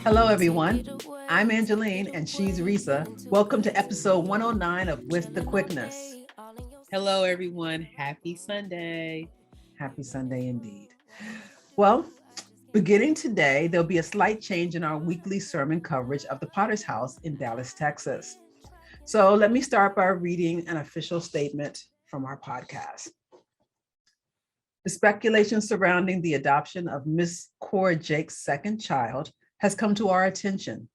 Hello, everyone. I'm Angeline and she's Resa. Welcome to episode 109 of With the Quickness. Hello, everyone. Happy Sunday. Happy Sunday indeed. Well, beginning today, there'll be a slight change in our weekly sermon coverage of the Potter's House in Dallas, Texas. So let me start by reading an official statement from our podcast. The speculation surrounding the adoption of Miss Cora Jake's second child has come to our attention,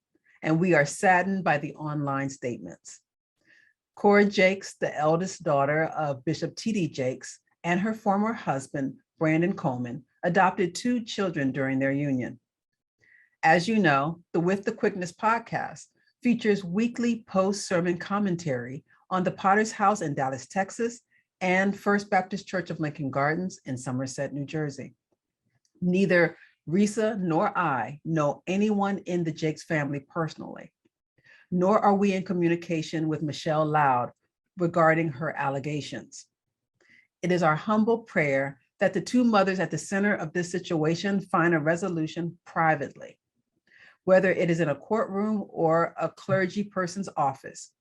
and we are saddened by the online statements. Cora Jakes, the eldest daughter of Bishop T.D. Jakes and her former husband, Brandon Coleman, adopted 2 children during their union. As you know, the With the Quickness podcast features weekly post-sermon commentary on the Potter's House in Dallas, Texas, and First Baptist Church of Lincoln Gardens in Somerset, New Jersey. Neither Resa nor I know anyone in the Jakes family personally, nor are we in communication with Michelle Loud regarding her allegations. It is our humble prayer that the 2 mothers at the center of this situation find a resolution privately, whether it is in a courtroom or a clergy person's office.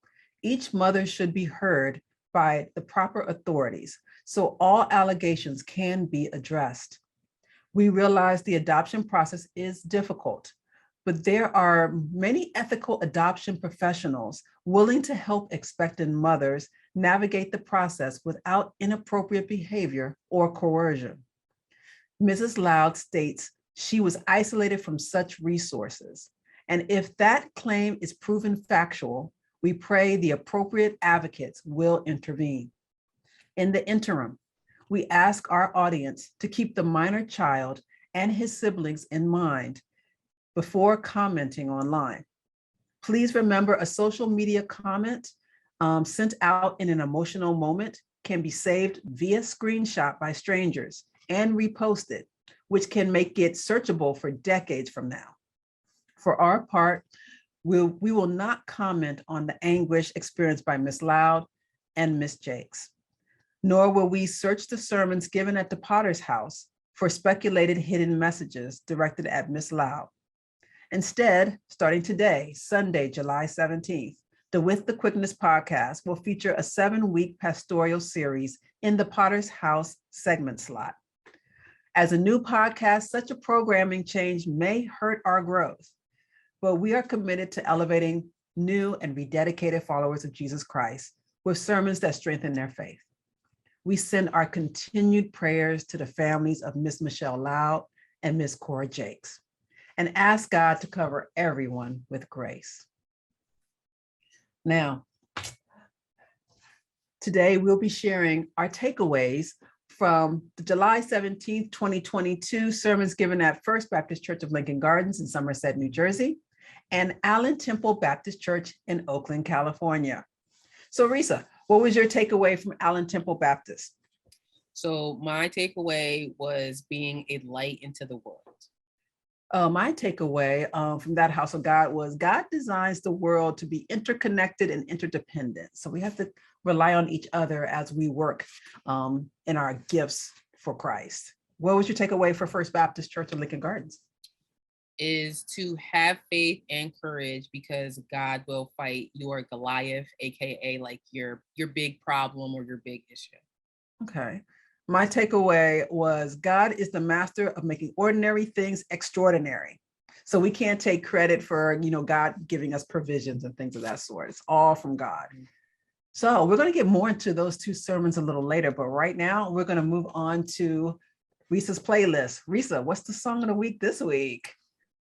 Each mother should be heard by the proper authorities so all allegations can be addressed. We realize the adoption process is difficult, but there are many ethical adoption professionals willing to help expectant mothers navigate the process without inappropriate behavior or coercion. Mrs. Loud states she was isolated from such resources, and if that claim is proven factual, we pray the appropriate advocates will intervene. In the interim, we ask our audience to keep the minor child and his siblings in mind before commenting online. Please remember a social media comment sent out in an emotional moment can be saved via screenshot by strangers and reposted, which can make it searchable for decades from now. For our part, we will not comment on the anguish experienced by Ms. Loud and Ms. Jakes, nor will we search the sermons given at the Potter's House for speculated hidden messages directed at Ms. Loud. Instead, starting today, Sunday, July 17th, the With the Quickness podcast will feature a 7-week pastoral series in the Potter's House segment slot. As a new podcast, such a programming change may hurt our growth, but we are committed to elevating new and rededicated followers of Jesus Christ with sermons that strengthen their faith. We send our continued prayers to the families of Miss Michelle Loud and Miss Cora Jakes, and ask God to cover everyone with grace. Now, today we'll be sharing our takeaways from the July 17th, 2022 sermons given at First Baptist Church of Lincoln Gardens in Somerset, New Jersey, and Allen Temple Baptist Church in Oakland, California. So Resa, what was your takeaway from Allen Temple Baptist? So my takeaway was being a light into the world. My takeaway from that house of God was God designs the world to be interconnected and interdependent. So we have to rely on each other as we work in our gifts for Christ. What was your takeaway for First Baptist Church of Lincoln Gardens? Is to have faith and courage because God will fight your Goliath, aka like your big problem or your big issue. Okay. My takeaway was God is the master of making ordinary things extraordinary. So we can't take credit for, God giving us provisions and things of that sort. It's all from God. So we're going to get more into those 2 sermons a little later, but right now we're going to move on to Resa's playlist. Resa, what's the song of the week this week?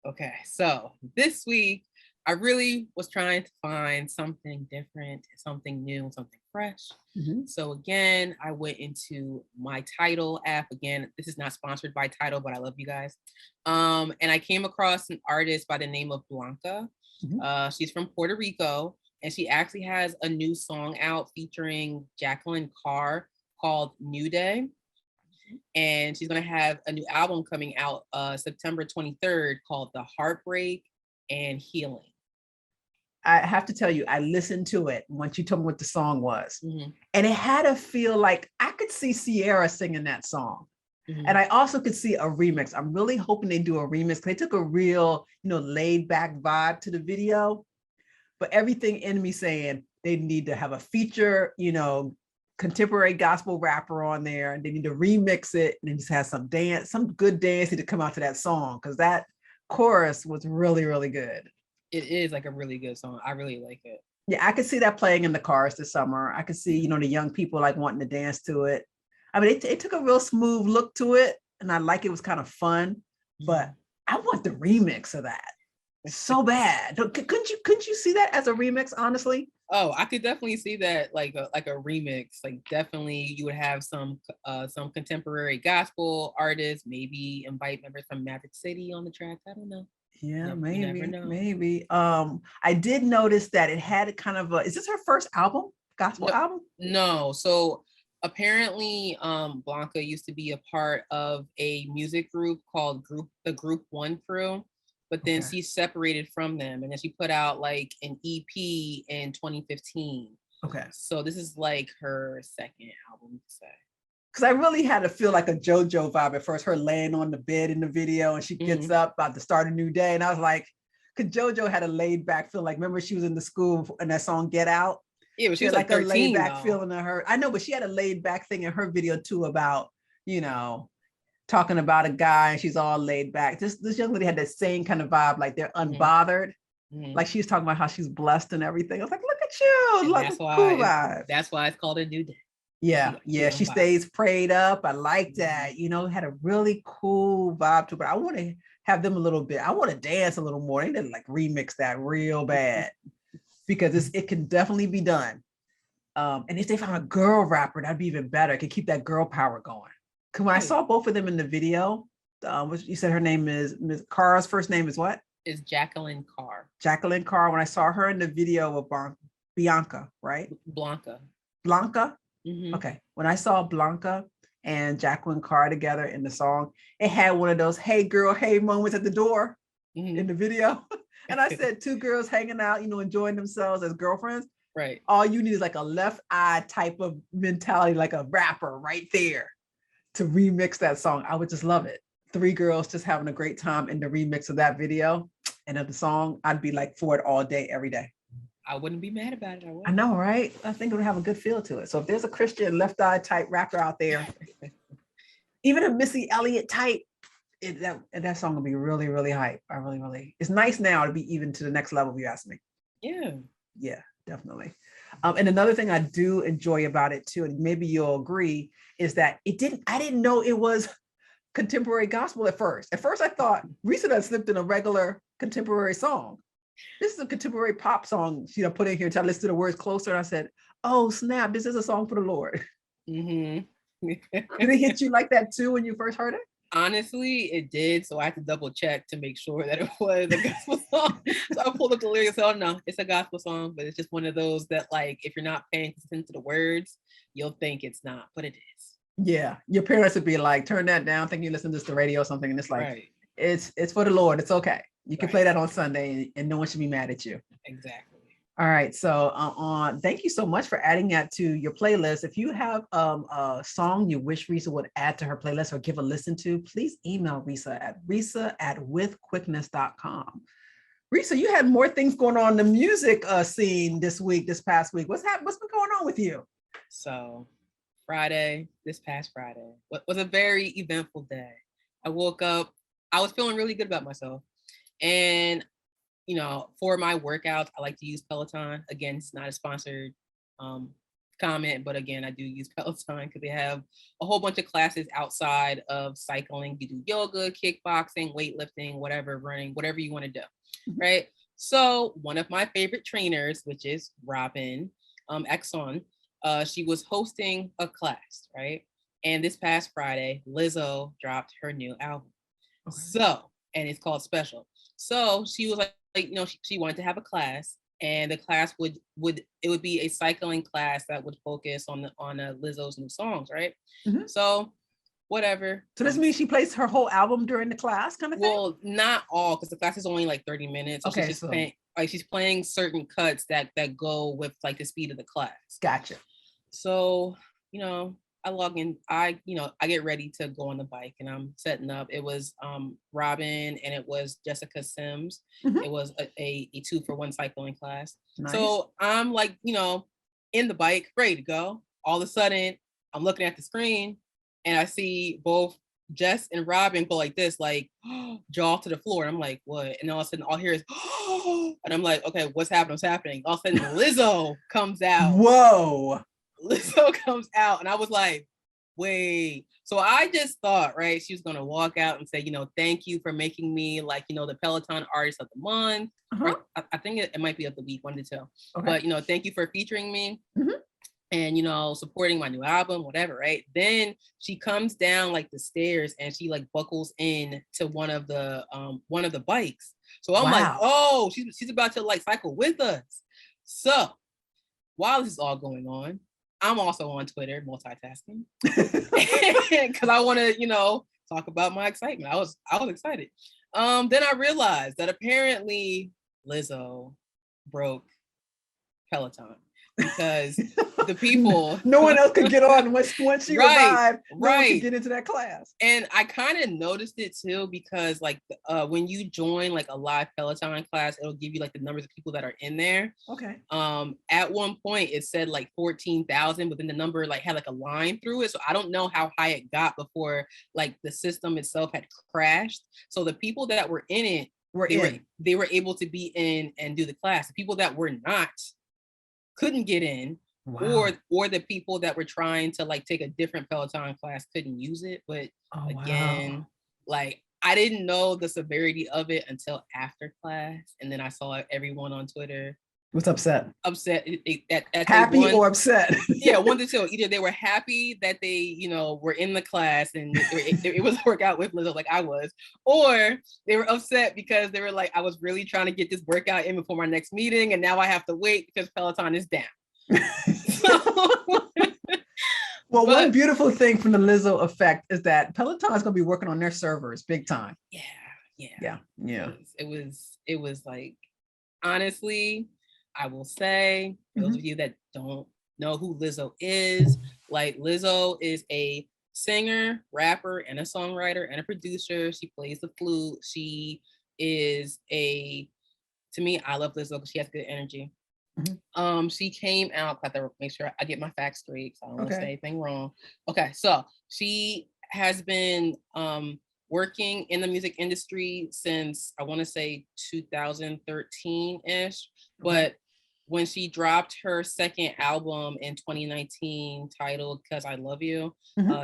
Okay, so this week, I really was trying to find something different, something new, something fresh. Mm-hmm. So again, I went into my Tidal app. Again, this is not sponsored by Tidal, but I love you guys. And I came across an artist by the name of Blanca. Mm-hmm. She's from Puerto Rico, and she actually has a new song out featuring Jakalyn Carr called New Day. And she's going to have a new album coming out September 23rd called The Heartbreak and Healing. I have to tell you, I listened to it once you told me what the song was. Mm-hmm. And it had a feel like I could see Sierra singing that song. And I also could see a remix. I'm really hoping they do a remix. They took a real, laid back vibe to the video, but everything in me saying they need to have a feature, contemporary gospel rapper on there, and they need to remix it and just have some good dancing to come out to that song, because that chorus was really, really good. It is like a really good song. I really like it. Yeah, I could see that playing in the cars this summer. I could see, the young people like wanting to dance to it. I mean, it took a real smooth look to it, and I like it was kind of fun, but I want the remix of that so bad. Couldn't you see that as a remix, honestly? Oh, I could definitely see that, like a remix. Like, definitely you would have some contemporary gospel artists, maybe invite members from Maverick City on the track. I don't know. Yeah, maybe. I did notice that it had kind of is this her first album, gospel album? No. So apparently, Blanca used to be a part of a music group called the Group One Crew, but then she separated from them, and then she put out like an EP in 2015. Okay. So this is like her second album, to say. Because I really had to feel like a JoJo vibe at first, her laying on the bed in the video, and she gets up about to start a new day. And I was like, because JoJo had a laid back feel. Like, remember she was in the school in that song Get Out? Yeah, but she was like 13, a laid back though. feeling of her. I know, but she had a laid back thing in her video too about, talking about a guy, and she's all laid back. This young lady had that same kind of vibe, like they're unbothered. Like she was talking about how she's blessed and everything. I was like, look at you. Like, cool vibe. That's why it's called A New Day. Yeah. She stays prayed up. I like that. Had a really cool vibe to it. But I want to have them a little bit. I want to dance a little more. They need to like remix that real bad, because it can definitely be done. And if they found a girl rapper, that'd be even better. It could keep that girl power going. Because when I saw both of them in the video, you said her name is Ms. Carr's first name is what? Is Jakalyn Carr. Jakalyn Carr. When I saw her in the video of Bianca, right? Blanca. Okay. When I saw Blanca and Jakalyn Carr together in the song, it had one of those "hey girl, hey" moments at the door in the video. And I said, two girls hanging out, enjoying themselves as girlfriends. Right. All you need is like a left eye type of mentality, like a rapper right there to remix that song. I would just love it. Three girls just having a great time in the remix of that video and of the song. I'd be like for it all day, every day. I wouldn't be mad about it. I know, right? I think it would have a good feel to it. So if there's a Christian left eye type rapper out there, even a Missy Elliott type, that song will be really, really hype. It's nice now to be even to the next level, if you ask me. Yeah, definitely. And another thing I do enjoy about it too, and maybe you'll agree, is that I didn't know it was contemporary gospel at first. At first I thought Resa had slipped in a regular contemporary song. This is a contemporary pop song she put in here until I listened to the words closer, and I said, oh snap, this is a song for the Lord. Did it hit you like that too when you first heard it? Honestly, it did. So I had to double check to make sure that it was a gospel song. So I pulled up the lyrics. Oh no, it's a gospel song, but it's just one of those that, like, if you're not paying attention to the words, you'll think it's not, but it is. Yeah, your parents would be like, turn that down, think you listen to this the radio or something, and it's like, it's for the Lord. It's okay. You can play that on Sunday, and no one should be mad at you. Exactly. All right. So thank you so much for adding that to your playlist. If you have a song you wish Resa would add to her playlist or give a listen to, please email Resa at resa@withquickness.com. Resa, you had more things going on in the music scene this past week. What's been going on with you? So this past Friday, was a very eventful day. I woke up, I was feeling really good about myself. And for my workouts, I like to use Peloton. Again, it's not a sponsored comment, but again, I do use Peloton because they have a whole bunch of classes outside of cycling. You do yoga, kickboxing, weightlifting, whatever, running, whatever you want to do, right? So one of my favorite trainers, which is Robin Exxon, she was hosting a class, right? And this past Friday, Lizzo dropped her new album. Okay. So, and it's called Special. So she was like, she wanted to have a class, and the class would be a cycling class that would focus on Lizzo's new songs, right? Mm-hmm. So whatever. So this means she plays her whole album during the class, kind of thing? Well, not all, because the class is only like 30 minutes. So okay, she's just she's playing certain cuts that go with like the speed of the class. Gotcha. So, I log in, I get ready to go on the bike and I'm setting up. It was Robin and it was Jessica Sims. It was a 2-for-1 cycling class. Nice. So I'm like, in the bike, ready to go. All of a sudden, I'm looking at the screen and I see both Jess and Robin go like this, like jaw to the floor. And I'm like, what? And all of a sudden, all I hear is, and I'm like, okay, what's happening? What's happening? All of a sudden, Lizzo comes out. Whoa. Lizzo comes out. And I was like, wait. So I just thought, right, she was going to walk out and say, thank you for making me like, the Peloton artist of the month. Or I think it might be of the week, 1 to 2. Okay. But, thank you for featuring me. And supporting my new album, whatever, right? Then she comes down like the stairs and she like buckles in to one of the bikes. So I'm like, oh, she's about to like cycle with us. So while this is all going on, I'm also on Twitter, multitasking, because I want to, talk about my excitement. I was excited. Then I realized that apparently Lizzo broke Peloton. Because the people, no one else could get on once she revived. No one could get into that class. And I kind of noticed it too, because like when you join like a live Peloton class, it'll give you like the numbers of people that are in there. Okay. At one point it said like 14,000, but then the number like had like a line through it. So I don't know how high it got before like the system itself had crashed. So the people that were in it they were able to be in and do the class. The people that were not couldn't get in. Or the people that were trying to like take a different Peloton class couldn't use it. But again, like I didn't know the severity of it until after class, and then I saw everyone on Twitter was upset. Happy or upset. Yeah, 1 to 2. Either they were happy that they were in the class and it was a workout with Lizzo like I was, or they were upset because they were like, I was really trying to get this workout in before my next meeting and now I have to wait because Peloton is down. Well, one beautiful thing from the Lizzo effect is that Peloton is going to be working on their servers big time. Yeah. It was like, honestly, I will say, for those of you that don't know who Lizzo is, like Lizzo is a singer, rapper, and a songwriter and a producer. She plays the flute. She is to me, I love Lizzo because she has good energy. She came out, I have to make sure I get my facts straight, so I don't want to say anything wrong. Okay, so she has been working in the music industry since I want to say 2013-ish, but when she dropped her second album in 2019 titled Cause I Love You,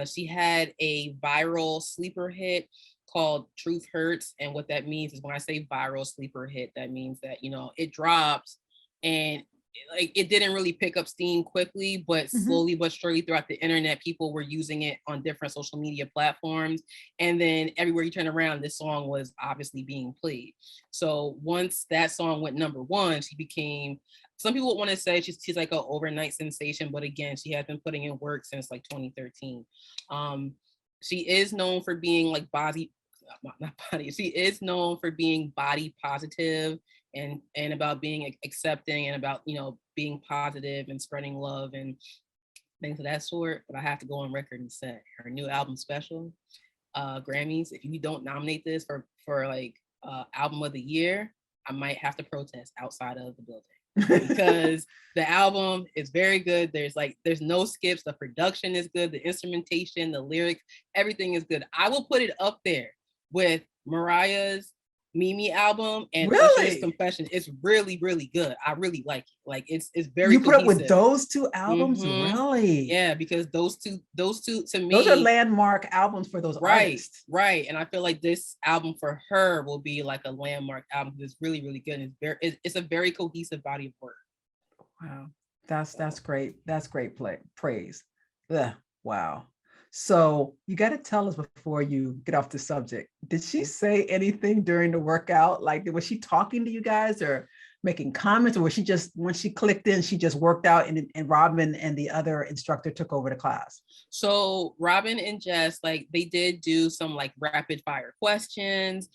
she had a viral sleeper hit called Truth Hurts. And what that means is when I say viral sleeper hit, that means that, it dropped and like it didn't really pick up steam quickly, but slowly but surely throughout the internet, people were using it on different social media platforms. And then everywhere you turn around, this song was obviously being played. So once that song went number 1, she became, some people would want to say she's like an overnight sensation, but again, she has been putting in work since like 2013. She is known for being like she is known for being body positive and about being accepting and about, being positive and spreading love and things of that sort. But I have to go on record and say her new album special, Grammys, if you don't nominate this for like album of the year, I might have to protest outside of the building because the album is very good. There's no skips. The production is good. The instrumentation, the lyrics, everything is good. I will put it up there with Mariah's Mimi album and Usher's Confession. It's really, really good. I really like it. Like it's very you put cohesive. Up with those two albums, really? Yeah, because those two to me, those are landmark albums for those artists. Right. And I feel like this album for her will be like a landmark album. It's really, really good. And it's a very cohesive body of work. Wow, that's great. That's great praise. Ugh. Wow. So you got to tell us before you get off the subject. Did she say anything during the workout? Like, was she talking to you guys or making comments, or was she just, when she clicked in, she just worked out and Robin and the other instructor took over the class? So Robin and Jess, like they did do some like rapid fire questions.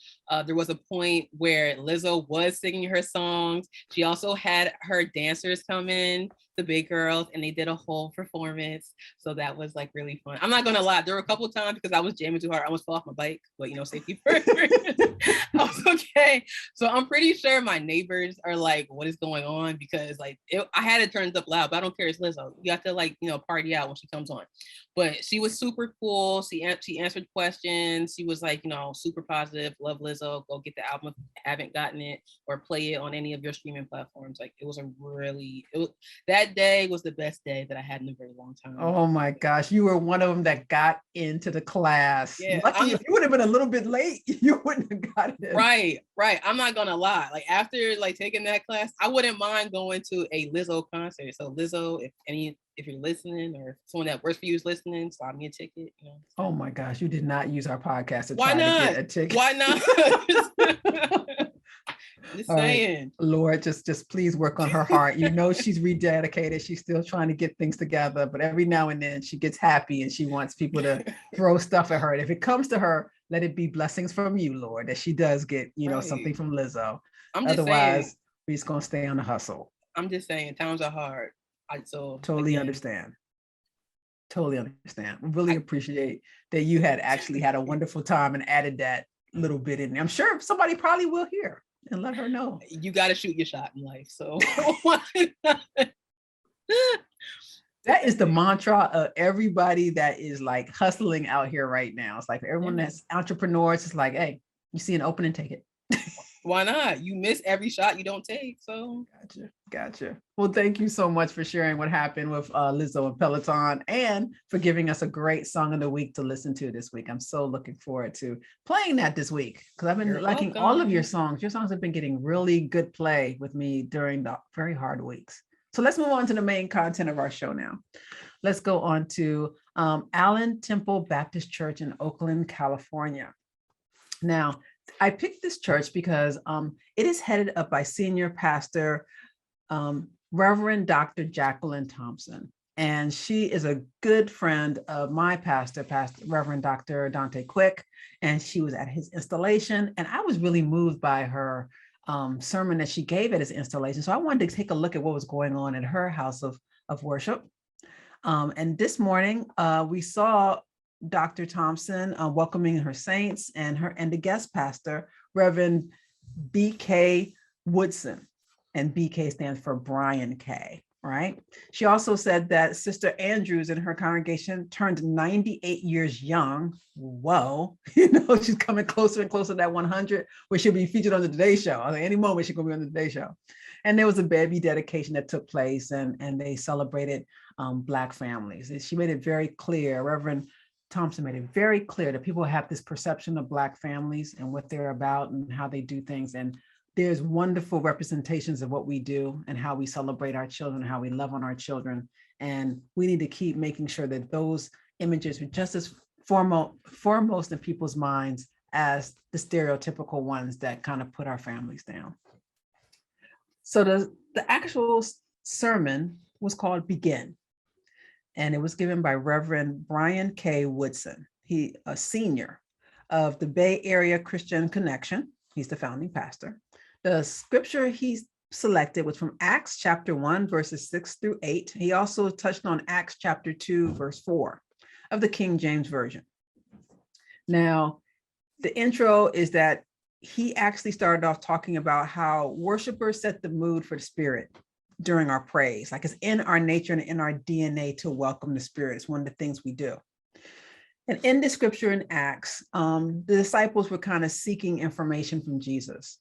There was a point where Lizzo was singing her songs. She also had her dancers come in the big girls, and they did a whole performance. So that was like really fun. I'm not gonna lie, there were a couple of times because I was jamming too hard, I almost fell off my bike, but you know, safety first. I was okay. So I'm pretty sure my neighbors are like, what is going on? Because like I had it turned up loud, but I don't care, it's Lizzo. You have to like, you know, party out when she comes on. But she was super cool. She answered questions. She was like, you know, super positive. Love Lizzo. Go get the album if you haven't gotten it, or play it on any of your streaming platforms. Like it was that day was the best day that I had in a very long time. Oh my gosh, you were one of them that got into the class. Yeah, lucky, if you would have been a little bit late, you wouldn't have got it. Right. I'm not gonna lie. Like after like taking that class, I wouldn't mind going to a Lizzo concert. So Lizzo, if you're listening, or if someone that works for you is listening, slide me a ticket. You know. Oh my gosh, you did not use our podcast to Why try not? to get a ticket. Why not? Just saying. Right. Lord, just please work on her heart. You know, she's rededicated. She's still trying to get things together, but every now and then she gets happy and she wants people to throw stuff at her. And if it comes to her, let it be blessings from you, Lord, that she does get, you know, something from Lizzo. Otherwise, we're just gonna stay on the hustle. I'm just saying, times are hard. Totally understand. Totally understand. Really appreciate that you had actually had a wonderful time and added that little bit in there. I'm sure somebody probably will hear and let her know. You got to shoot your shot in life. So that is the mantra of everybody that is like hustling out here right now. It's like for everyone that's entrepreneurs, it's like, hey, you see an opening, take it. Why not? You miss every shot you don't take. So gotcha. Well, thank you so much for sharing what happened with Lizzo and Peloton, and for giving us a great song of the week to listen to this week. I'm so looking forward to playing that this week, because I've been liking all of your songs. Your songs have been getting really good play with me during the very hard weeks. So let's move on to the main content of our show now. Let's go on to Allen Temple Baptist Church in Oakland, California. Now, I picked this church because it is headed up by senior pastor, Reverend Dr. Jakalyn Thompson. And she is a good friend of my pastor, Reverend Dr. Dante Quick. And she was at his installation. And I was really moved by her sermon that she gave at his installation. So I wanted to take a look at what was going on at her house of worship. And this morning, we saw Dr. Thompson welcoming her saints and the guest pastor, Reverend B.K. Woodson, and B.K. stands for Brian K. Right? She also said that Sister Andrews in her congregation turned 98 years young. Whoa, you know, she's coming closer and closer to that 100, where she'll be featured on the Today Show. I think any moment she's gonna be on the Today Show. And there was a baby dedication that took place, and they celebrated Black families. And she made it very clear, Reverend Thompson made it very clear that people have this perception of Black families and what they're about and how they do things. And there's wonderful representations of what we do and how we celebrate our children, how we love on our children. And we need to keep making sure that those images are just as foremost in people's minds as the stereotypical ones that kind of put our families down. So the actual sermon was called Begin. And it was given by Reverend Brian K. Woodson. He a senior of the Bay Area Christian Connection. He's the founding pastor. The scripture he selected was from Acts chapter 1, verses 6 through 8. He also touched on Acts chapter 2, verse 4 of the King James Version. Now, the intro is that he actually started off talking about how worshipers set the mood for the Spirit during our praise. Like it's in our nature and in our DNA to welcome the Spirit. It's one of the things we do. And in the scripture in Acts, the disciples were kind of seeking information from Jesus.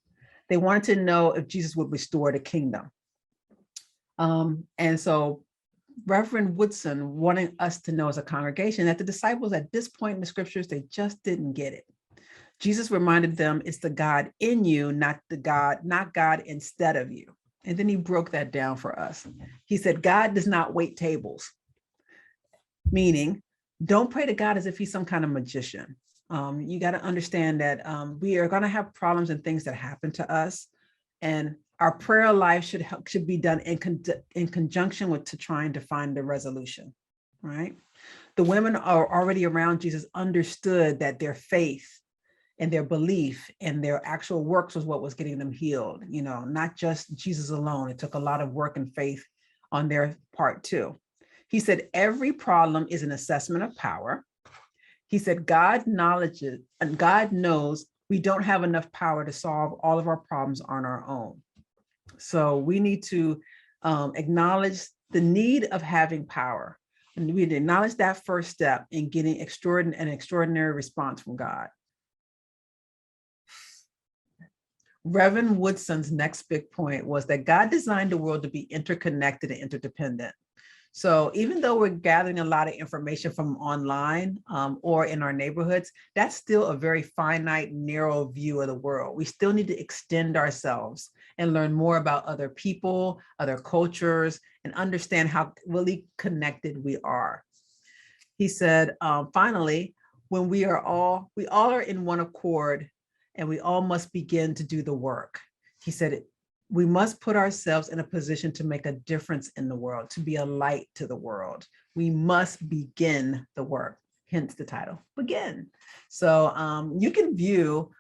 They wanted to know if Jesus would restore the kingdom. And so Reverend Woodson wanted us to know as a congregation that the disciples at this point in the scriptures, they just didn't get it. Jesus reminded them it's the God in you, not God instead of you. And then he broke that down for us. He said, God does not wait tables, meaning don't pray to God as if he's some kind of magician. You got to understand that we are going to have problems and things that happen to us. And our prayer life should be done in conjunction with to trying to find the resolution, right? The women are already around Jesus understood that their faith and their belief and their actual works was what was getting them healed, you know, not just Jesus alone. It took a lot of work and faith on their part 2. He said, every problem is an assessment of power. He said, God knowledges and God knows we don't have enough power to solve all of our problems on our own. So we need to acknowledge the need of having power. And we need to acknowledge that first step in getting an extraordinary response from God. Reverend Woodson's next big point was that God designed the world to be interconnected and interdependent. So even though we're gathering a lot of information from online or in our neighborhoods, that's still a very finite, narrow view of the world. We still need to extend ourselves and learn more about other people, other cultures, and understand how really connected we are. He said, finally, when we all are in one accord and we all must begin to do the work. He said, we must put ourselves in a position to make a difference in the world, to be a light to the world. We must begin the work, hence the title, Begin. So you can view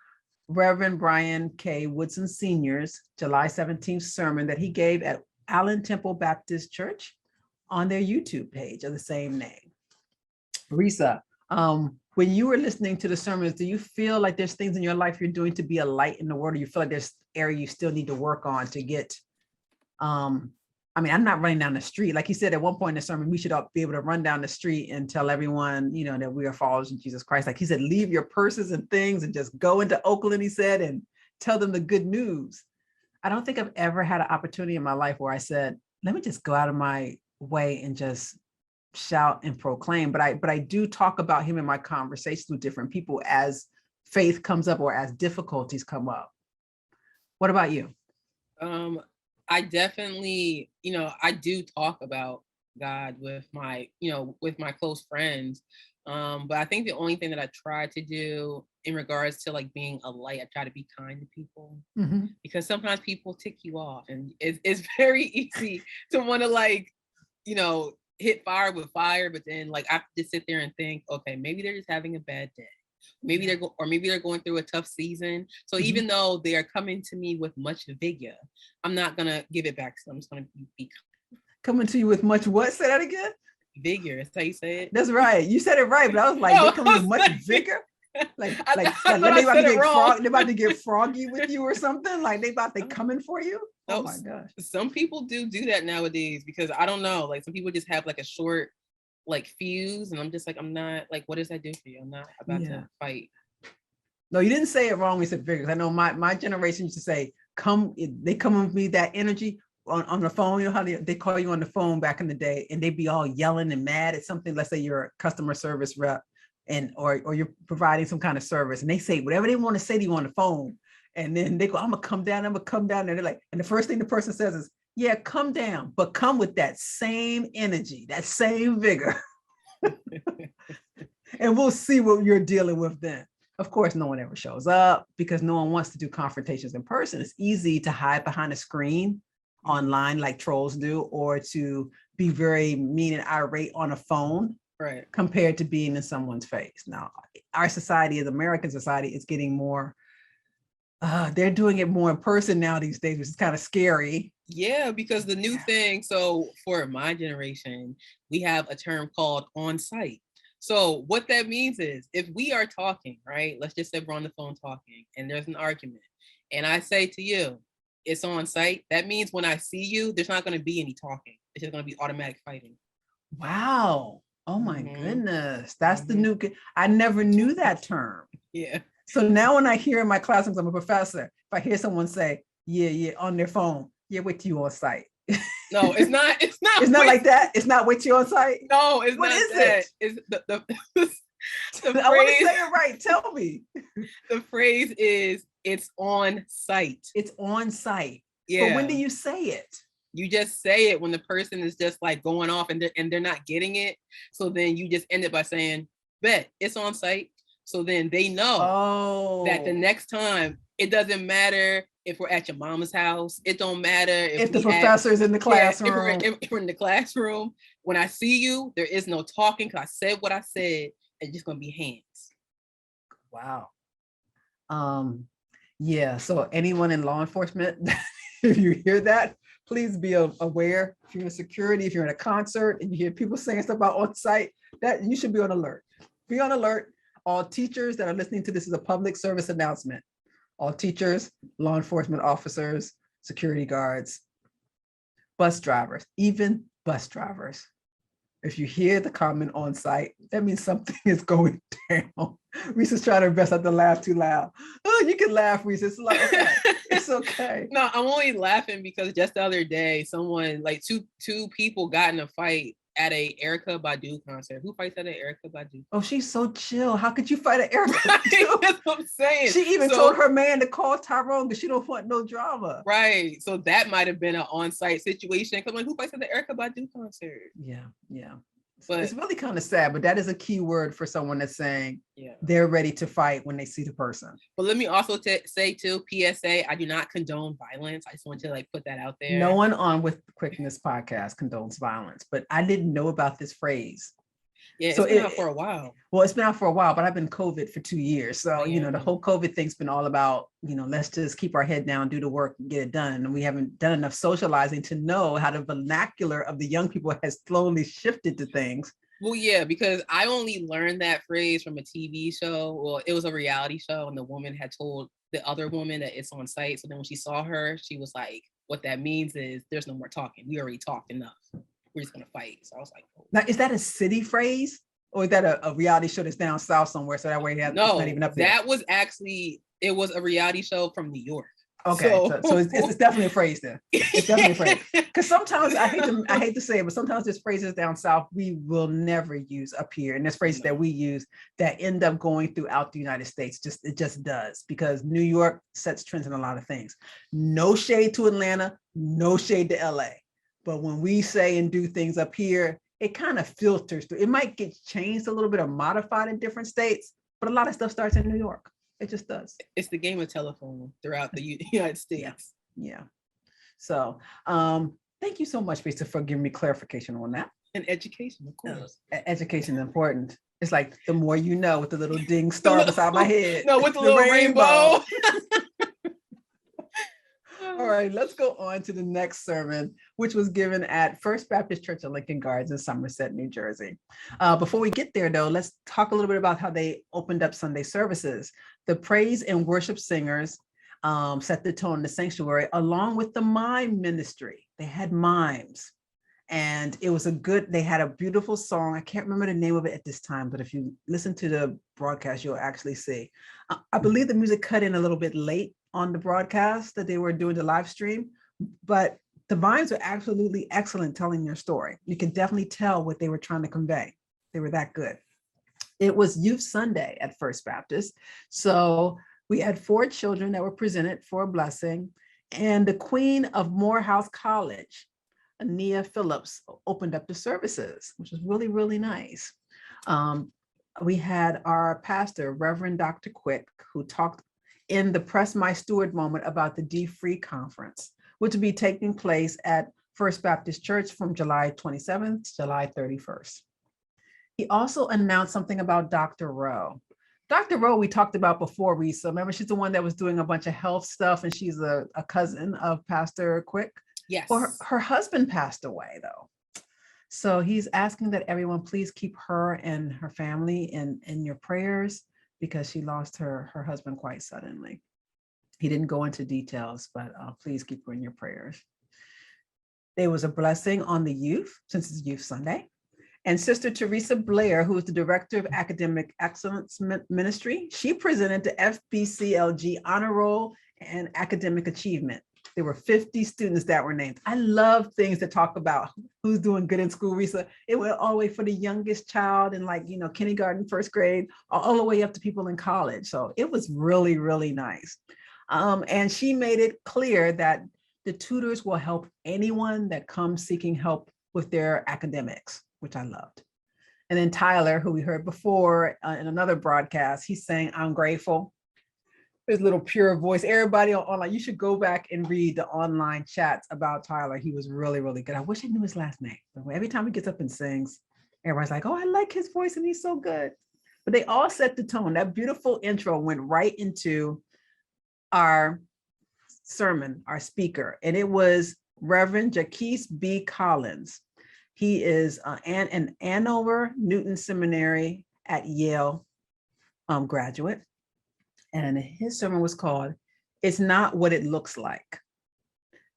Reverend Brian K. Woodson Sr.'s July 17th sermon that he gave at Allen Temple Baptist Church on their YouTube page of the same name. Resa, when you were listening to the sermons, do you feel like there's things in your life you're doing to be a light in the world, or you feel like there's area you still need to work on to get, I'm not running down the street. Like he said at one point in the sermon, we should all be able to run down the street and tell everyone, that we are followers of Jesus Christ. Like he said, leave your purses and things and just go into Oakland, he said, and tell them the good news. I don't think I've ever had an opportunity in my life where I said, let me just go out of my way and just shout and proclaim. But I do talk about him in my conversations with different people as faith comes up or as difficulties come up. What about you? I definitely, I do talk about God with my close friends. But I think the only thing that I try to do in regards to like being a light, I try to be kind to people, because sometimes people tick you off, and it's very easy to want to hit fire with fire, but then like I have to sit there and think, okay, maybe they're just having a bad day. Maybe they're going through a tough season. So even though they are coming to me with much vigor, I'm not gonna give it back to them. I'm just gonna be coming to you with much what? Say that again. Vigor. That's how you say it. That's right. You said it right, but I was like, they come with much vigor. Like they about to get froggy with you or something. Like they coming for you. Oh my gosh. Some people do that nowadays, because I don't know. Like some people just have like a short fuse, and I'm just like, I'm not like, what does that do for you? I'm not about to fight. No, you didn't say it wrong. We said vigor. I know my generation used to say, they come with me that energy on the phone. You know how they call you on the phone back in the day, and they'd be all yelling and mad at something. Let's say you're a customer service rep, or you're providing some kind of service, and they say whatever they want to say to you on the phone, and then they go, I'm gonna come down. And they're like, and the first thing the person says is, yeah, come down, but come with that same energy, that same vigor. And we'll see what you're dealing with then. Of course, no one ever shows up because no one wants to do confrontations in person. It's easy to hide behind a screen online like trolls do, or to be very mean and irate on a phone, right, compared to being in someone's face. Now, our society, as American society, is getting more, they're doing it more in person now these days, which is kind of scary. Yeah, because the new thing, so for my generation, we have a term called on-site. So what that means is, if we are talking, right, let's just say we're on the phone talking and there's an argument, and I say to you, it's on site, that means when I see you, there's not going to be any talking. It's just going to be automatic fighting. Wow. Oh my goodness. That's the new, I never knew that term. Yeah. So now when I hear in my classrooms, I'm a professor, if I hear someone say, yeah, on their phone, yeah, with you on site. No, it's not. It's not. It's not like that. It's not with you on site. No, it's what not. What is that. it? It's the phrase, I want to say it right. Tell me. The phrase is, it's on site. It's on site. Yeah. But when do you say it? You just say it when the person is just like going off and they're not getting it. So then you just end it by saying, bet, it's on site. So then they know that the next time, it doesn't matter if we're at your mama's house. It don't matter if the professor's in the classroom. If we're in the classroom. When I see you, there is no talking, because I said what I said. It's just going to be hands. Wow. Yeah. So anyone in law enforcement, if you hear that, please be aware. If you're in security, if you're in a concert and you hear people saying stuff about on site, that you should be on alert. Be on alert. All teachers that are listening to this is a public service announcement. All teachers, law enforcement officers, security guards, bus drivers, even bus drivers. If you hear the comment on site, that means something is going down. Reese's trying her best not to laugh too loud. Oh, you can laugh, Reese. It's like, okay. It's okay. No, I'm only laughing because just the other day, someone, like two people got in a fight at a Erykah Badu concert. Who fights at an Erykah Badu? Oh, she's so chill. How could you fight an Erykah Badu? That's what I'm saying. She even told her man to call Tyrone because she don't want no drama. Right. So that might have been an on-site situation. Because like, who fights at the Erykah Badu concert? Yeah. But it's really kind of sad, but that is a key word for someone that's saying they're ready to fight when they see the person. But let me also say too, PSA, I do not condone violence. I just want to like put that out there. No one on with the Quickness podcast condones violence, but I didn't know about this phrase. Yeah, it's been out for a while. Well, it's been out for a while, but I've been COVID for 2 years. So, the whole COVID thing's been all about, let's just keep our head down, do the work, and get it done. And we haven't done enough socializing to know how the vernacular of the young people has slowly shifted to things. Well, yeah, because I only learned that phrase from a TV show. Well, it was a reality show, and the woman had told the other woman that it's on site. So then when she saw her, she was like, what that means is there's no more talking. We already talked enough. We're just gonna fight. So I was like, oh. Now, is that a city phrase, or is that a reality show that's down south somewhere? So that way it's not even up there. That was actually, it was a reality show from New York. Okay, so it's definitely a phrase then. It's definitely a phrase. Because sometimes I hate to say it, but sometimes there's phrases down south we will never use up here, and there's phrases that we use that end up going throughout the United States. It just does, because New York sets trends in a lot of things. No shade to Atlanta, no shade to LA. But when we say and do things up here, it kind of filters through. It might get changed a little bit or modified in different states, but a lot of stuff starts in New York. It just does. It's the game of telephone throughout the United States. Yeah. So thank you so much, Risa, for giving me clarification on that. And education, of course. Education is important. It's like the more you know, with the little ding star beside my head. No, with the little rainbow. All right, let's go on to the next sermon, which was given at First Baptist Church of Lincoln Gardens in Somerset, New Jersey. Before we get there, though, let's talk a little bit about how they opened up Sunday services. The praise and worship singers set the tone in the sanctuary, along with the mime ministry. They had mimes, and it was they had a beautiful song. I can't remember the name of it at this time, but if you listen to the broadcast, you'll actually see. I believe the music cut in a little bit late on the broadcast that they were doing the live stream, but the mimes were absolutely excellent telling their story. You can definitely tell what they were trying to convey. They were that good. It was Youth Sunday at First Baptist. So we had 4 children that were presented for a blessing, and the Queen of Morehouse College, Ania Phillips, opened up the services, which was really, really nice. We had our pastor, Reverend Dr. Quick, who talked in the Press My Steward moment about the D-Free Conference, which will be taking place at First Baptist Church from July 27th to July 31st. He also announced something about Dr. Rowe. Dr. Rowe, we talked about before, Risa. Remember, she's the one that was doing a bunch of health stuff, and she's a cousin of Pastor Quick. Yes. Well, her husband passed away, though. So he's asking that everyone please keep her and her family in your prayers, because she lost her husband quite suddenly. He didn't go into details, but please keep her in your prayers. There was a blessing on the youth, since it's Youth Sunday. And Sister Teresa Blair, who is the Director of Academic Excellence Ministry, she presented the FBCLG Honor Roll and Academic Achievement. There were 50 students that were named. I love things that talk about who's doing good in school, Risa. It went all the way for the youngest child in kindergarten, first grade, all the way up to people in college. So it was really, really nice. And she made it clear that the tutors will help anyone that comes seeking help with their academics, which I loved. And then Tyler, who we heard before in another broadcast, he's saying, I'm grateful. His little pure voice. Everybody online, you should go back and read the online chats about Tyler. He was really, really good. I wish I knew his last name. Every time he gets up and sings, everybody's like, oh, I like his voice and he's so good. But they all set the tone. That beautiful intro went right into our sermon, our speaker. And it was Reverend Jyrekis B. Collins. He is an Andover Newton Seminary at Yale graduate. And his sermon was called, "It's Not What It Looks Like."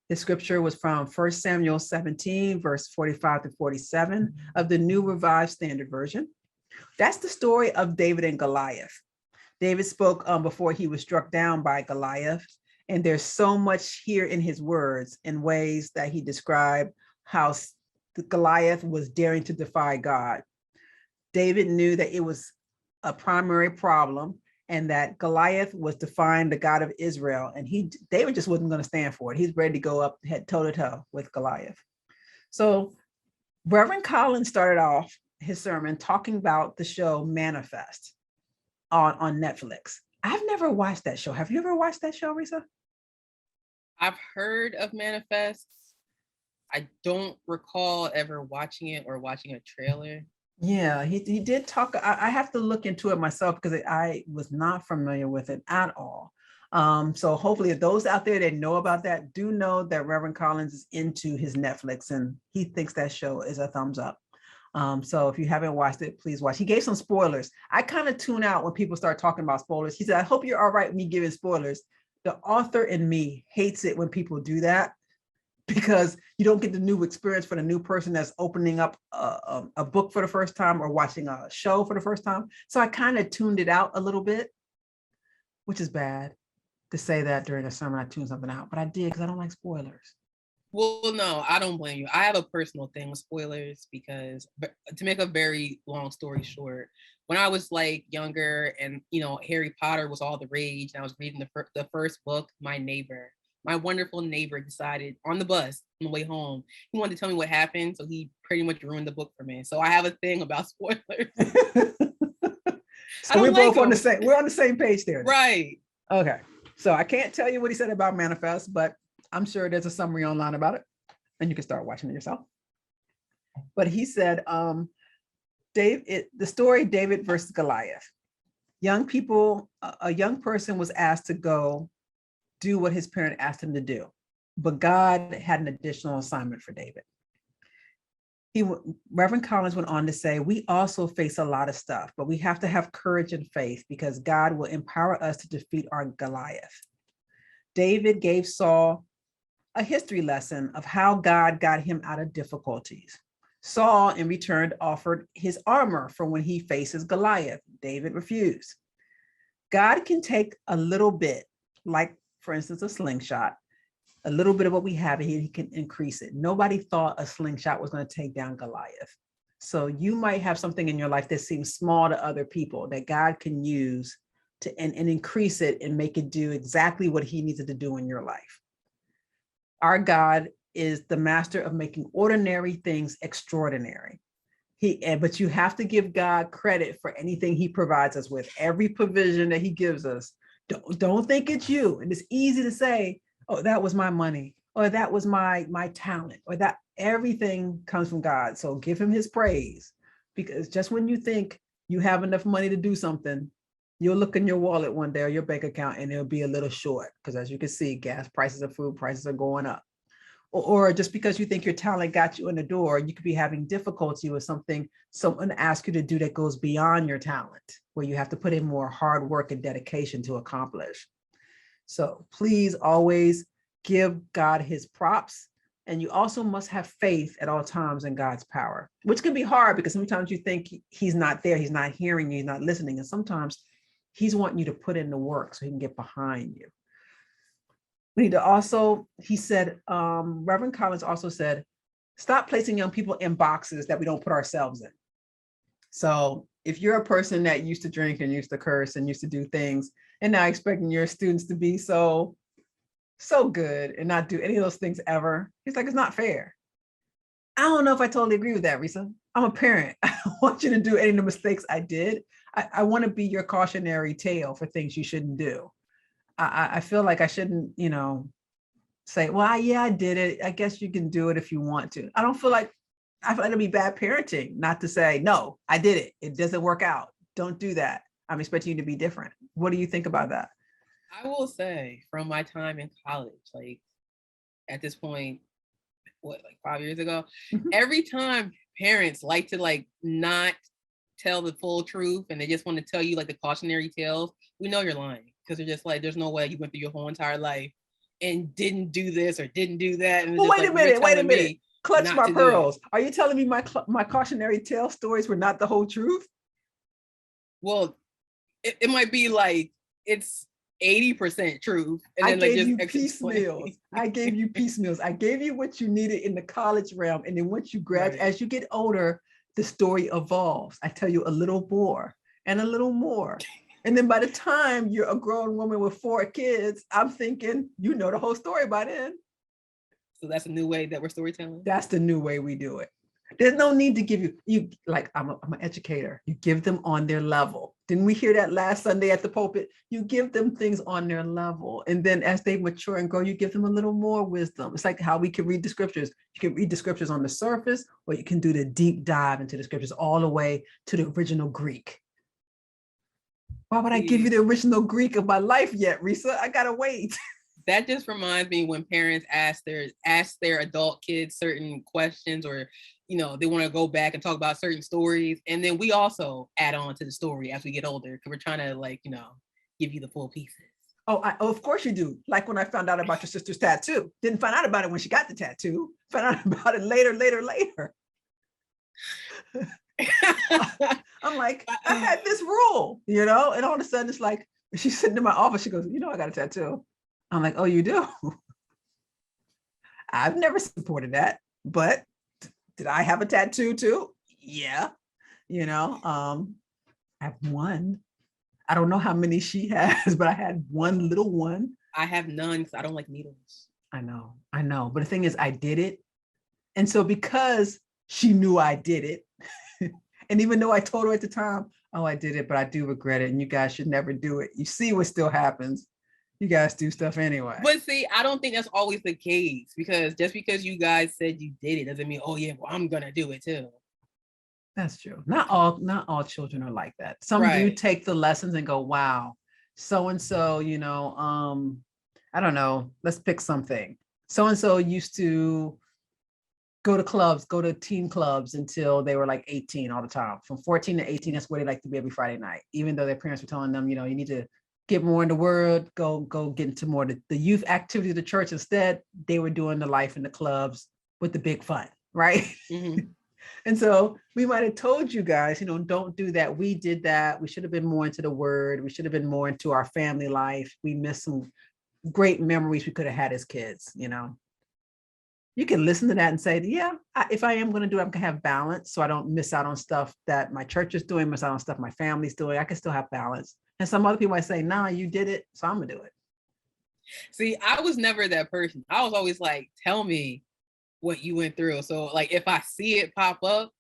The scripture was from 1 Samuel 17, verse 45 to 47 of the New Revised Standard Version. That's the story of David and Goliath. David spoke before he was struck down by Goliath. And there's so much here in his words in ways that he described how Goliath was daring to defy God. David knew that it was a primary problem and that Goliath was defying the God of Israel. And David just wasn't going to stand for it. He's ready to go up head toe to toe with Goliath. So Reverend Collins started off his sermon talking about the show Manifest on Netflix. I've never watched that show. Have you ever watched that show, Resa? I've heard of Manifest. I don't recall ever watching it or watching a trailer. Yeah, he did talk. I have to look into it myself because I was not familiar with it at all. So hopefully those out there that know about that do know that Reverend Collins is into his Netflix and he thinks that show is a thumbs up. So if you haven't watched it, please watch. He gave some spoilers. I kind of tune out when people start talking about spoilers. He said, "I hope you're all right with me giving spoilers." The author in me hates it when people do that because you don't get the new experience for the new person that's opening up a book for the first time or watching a show for the first time. So I kind of tuned it out a little bit, which is bad to say that during a sermon. I tuned something out, but I did because I don't like spoilers. Well, no, I don't blame you. I have a personal thing with spoilers because, to make a very long story short, when I was like younger and, Harry Potter was all the rage and I was reading the first book, my wonderful neighbor decided on the bus on the way home, he wanted to tell me what happened. So he pretty much ruined the book for me. So I have a thing about spoilers. So we're both on the same page there. Right. Okay. So I can't tell you what he said about Manifest, but I'm sure there's a summary online about it and you can start watching it yourself. But he said, the story David versus Goliath. A young person was asked to go do what his parent asked him to do, but God had an additional assignment for David. Reverend Collins went on to say, "We also face a lot of stuff, but we have to have courage and faith because God will empower us to defeat our Goliath." David gave Saul a history lesson of how God got him out of difficulties. Saul, in return, offered his armor for when he faces Goliath. David refused. God can take a little bit, like, for instance, a slingshot, a little bit of what we have, and he can increase it. Nobody thought a slingshot was going to take down Goliath. So you might have something in your life that seems small to other people that God can use to and increase it and make it do exactly what he needed to do in your life. Our God is the master of making ordinary things extraordinary. But you have to give God credit for anything he provides us with. Every provision that he gives us, don't think it's you. And it's easy to say, "Oh, that was my money," or "that was my talent," or that everything comes from God. So give him his praise, because just when you think you have enough money to do something, you'll look in your wallet one day or your bank account and it'll be a little short, because as you can see, gas prices and food prices are going up. Or just because you think your talent got you in the door, you could be having difficulty with something someone asks you to do that goes beyond your talent, where you have to put in more hard work and dedication to accomplish. So please always give God his props. And you also must have faith at all times in God's power, which can be hard because sometimes you think he's not there, he's not hearing you, he's not listening. And sometimes he's wanting you to put in the work so he can get behind you. We need to also, he said, Reverend Collins also said, stop placing young people in boxes that we don't put ourselves in. So if you're a person that used to drink and used to curse and used to do things, and now expecting your students to be so good and not do any of those things ever, he's like, it's not fair. I don't know if I totally agree with that, Resa. I'm a parent. I don't want you to do any of the mistakes I did. I want to be your cautionary tale for things you shouldn't do. I feel like I shouldn't, say, well, yeah, I did it. I guess you can do it if you want to. I feel like it'd be bad parenting not to say, no, I did it. It doesn't work out. Don't do that. I'm expecting you to be different. What do you think about that? I will say, from my time in college, like at this point, like 5 years ago. Mhm. Every time parents like to like not tell the full truth and they just want to tell you like the cautionary tales, we know you're lying, because they're just like, there's no way you went through your whole entire life and didn't do this or didn't do that. And Well, just wait a like, you're minute, wait a telling minute. me Clutch not my to do it. pearls. Are you telling me my cautionary tale stories were not the whole truth? Well, it might be like it's 80% truth. And I then like gave just you explain. piecemeals. I gave you piecemeals. I gave you what you needed in the college realm. And then once you graduate, Right. as you get older, the story evolves. I tell you a little more and a little more. And then by the time you're a grown woman with 4 kids, I'm thinking, you know the whole story by then. So that's a new way that we're storytelling. That's the new way we do it. There's no need to give you like, I'm an educator. You give them on their level. Didn't we hear that last Sunday at the pulpit? You give them things on their level. And then as they mature and grow, you give them a little more wisdom. It's like how we can read the scriptures. You can read the scriptures on the surface, or you can do the deep dive into the scriptures all the way to the original Greek. Why would I give you the original Greek of my life yet, Resa? I gotta wait. That just reminds me when parents ask their adult kids certain questions, or they want to go back and talk about certain stories, and then we also add on to the story as we get older, because we're trying to like give you the full pieces. Oh, of course you do. Like when I found out about your sister's tattoo. Didn't find out about it when she got the tattoo. Found out about it later. I'm like, I had this rule, and all of a sudden it's like, she's sitting in my office. She goes, I got a tattoo. I'm like, oh, you do? I've never supported that, but did I have a tattoo too? Yeah. I have one. I don't know how many she has, but I had one little one. I have none because I don't like needles. I know. But the thing is, I did it. And so because she knew I did it, and even though I told her at the time, oh, I did it, but I do regret it, and you guys should never do it. You see what still happens. You guys do stuff anyway. But see, I don't think that's always the case, because just because you guys said you did it doesn't mean, oh yeah, well, I'm gonna do it too. That's true. Not all children are like that. Some do take the lessons and go, wow, so-and-so, I don't know, let's pick something. So-and-so used to go to teen clubs until they were like 18 all the time. From 14 to 18, that's where they like to be every Friday night, even though their parents were telling them, you need to get more in the word, go get into more the youth activity of the church. Instead, they were doing the life in the clubs with the big fun, right? Mm-hmm. And so we might have told you guys, don't do that. We did that. We should have been more into the word. We should have been more into our family life. We missed some great memories we could have had as kids, You can listen to that and say, yeah, if I am going to do it, I'm going to have balance, so I don't miss out on stuff that my church is doing, miss out on stuff my family's doing. I can still have balance. And some other people might say, nah, you did it, so I'm going to do it. See, I was never that person. I was always like, tell me what you went through. So like, if I see it pop up,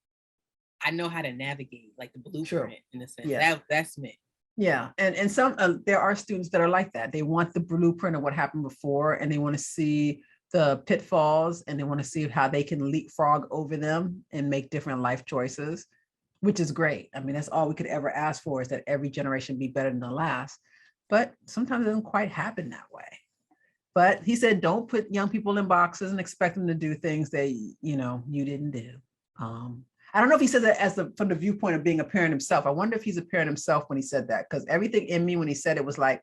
I know how to navigate, like the blueprint in a sense. Yeah. That's me. Yeah. And some, there are students that are like that. They want the blueprint of what happened before, and they want to see the pitfalls, and they want to see how they can leapfrog over them and make different life choices, which is great. I mean, that's all we could ever ask for, is that every generation be better than the last. But sometimes it doesn't quite happen that way. But he said, don't put young people in boxes and expect them to do things that, you didn't do. I don't know if he said that from the viewpoint of being a parent himself. I wonder if he's a parent himself when he said that, because everything in me when he said it was like,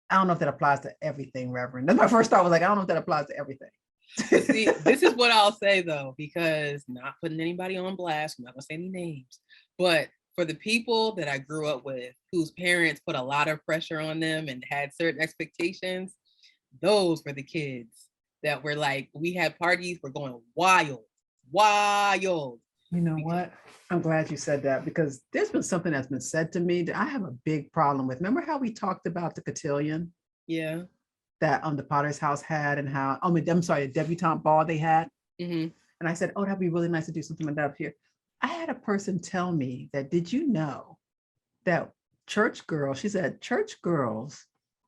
I don't know if that applies to everything, Reverend. That's my first thought, was like, I don't know if that applies to everything. See, this is what I'll say though, because not putting anybody on blast, I'm not gonna say any names, but for the people that I grew up with, whose parents put a lot of pressure on them and had certain expectations, those were the kids that were like, we had parties, we're going wild. You know what? I'm glad you said that, because there's been something that's been said to me that I have a big problem with. Remember how we talked about the cotillion? Yeah. That the Potter's house had, and how, the debutante ball they had. Mm-hmm. And I said, oh, that'd be really nice to do something like that up here. I had a person tell me that, did you know that church girls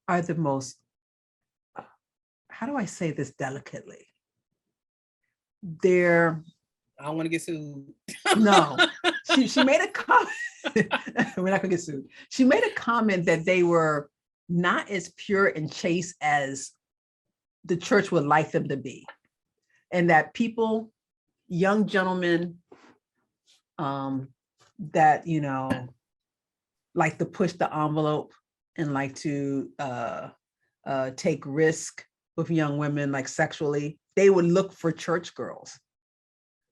are the most, how do I say this delicately? I don't want to get sued. No, she made a comment. We're not gonna get sued. She made a comment that they were not as pure and chaste as the church would like them to be. and that people, young gentlemen, that, you know, like to push the envelope and like to take risk with young women, like sexually, they would look for church girls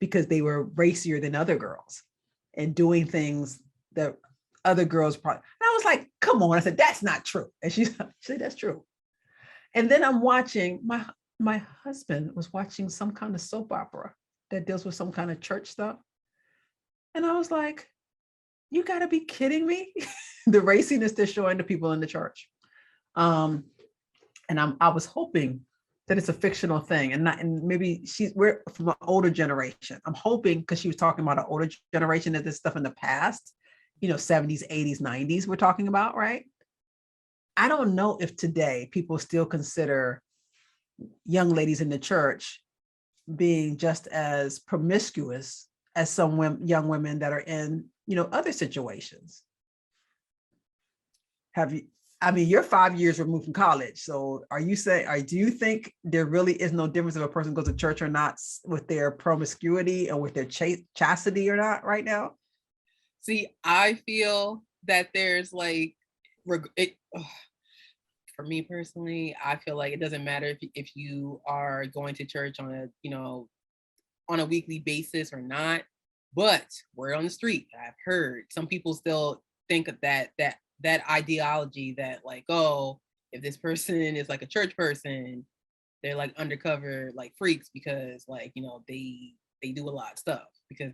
because they were racier than other girls and doing things that other girls probably. And I was like, come on. I said, that's not true. And she said, that's true. And then I'm watching, my husband was watching some kind of soap opera that deals with some kind of church stuff. And I was like, you gotta be kidding me. The raciness they're showing to people in the church. And I was hoping that it's a fictional thing and not, and maybe we're from an older generation. I'm hoping, because she was talking about an older generation, that this stuff in the past, you know, 70s, 80s, 90s, we're talking about, right? I don't know if today people still consider young ladies in the church being just as promiscuous as some young women that are in, you know, other situations. Have you, I mean, you're 5 years removed from college. So are you saying, do you think there really is no difference if a person goes to church or not with their promiscuity and with their chastity or not right now? See, I feel that there's like, for me personally, I feel like it doesn't matter if you are going to church on a, you know, on a weekly basis or not, but word on the street, I've heard some people still think of that ideology that like, oh, if this person is like a church person, they're like undercover like freaks because like, you know, they do a lot of stuff because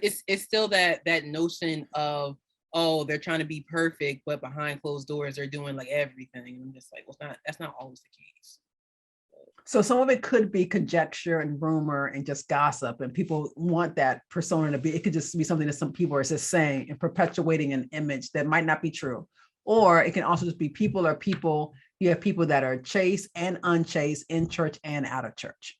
it's still that notion of, oh, they're trying to be perfect, but behind closed doors they're doing like everything. And I'm just like, well, that's not always the case. So some of it could be conjecture and rumor and just gossip, and people want that persona to be, it could just be something that some people are just saying and perpetuating an image that might not be true. Or it can also just be people are people. You have people that are chaste and unchaste in church and out of church.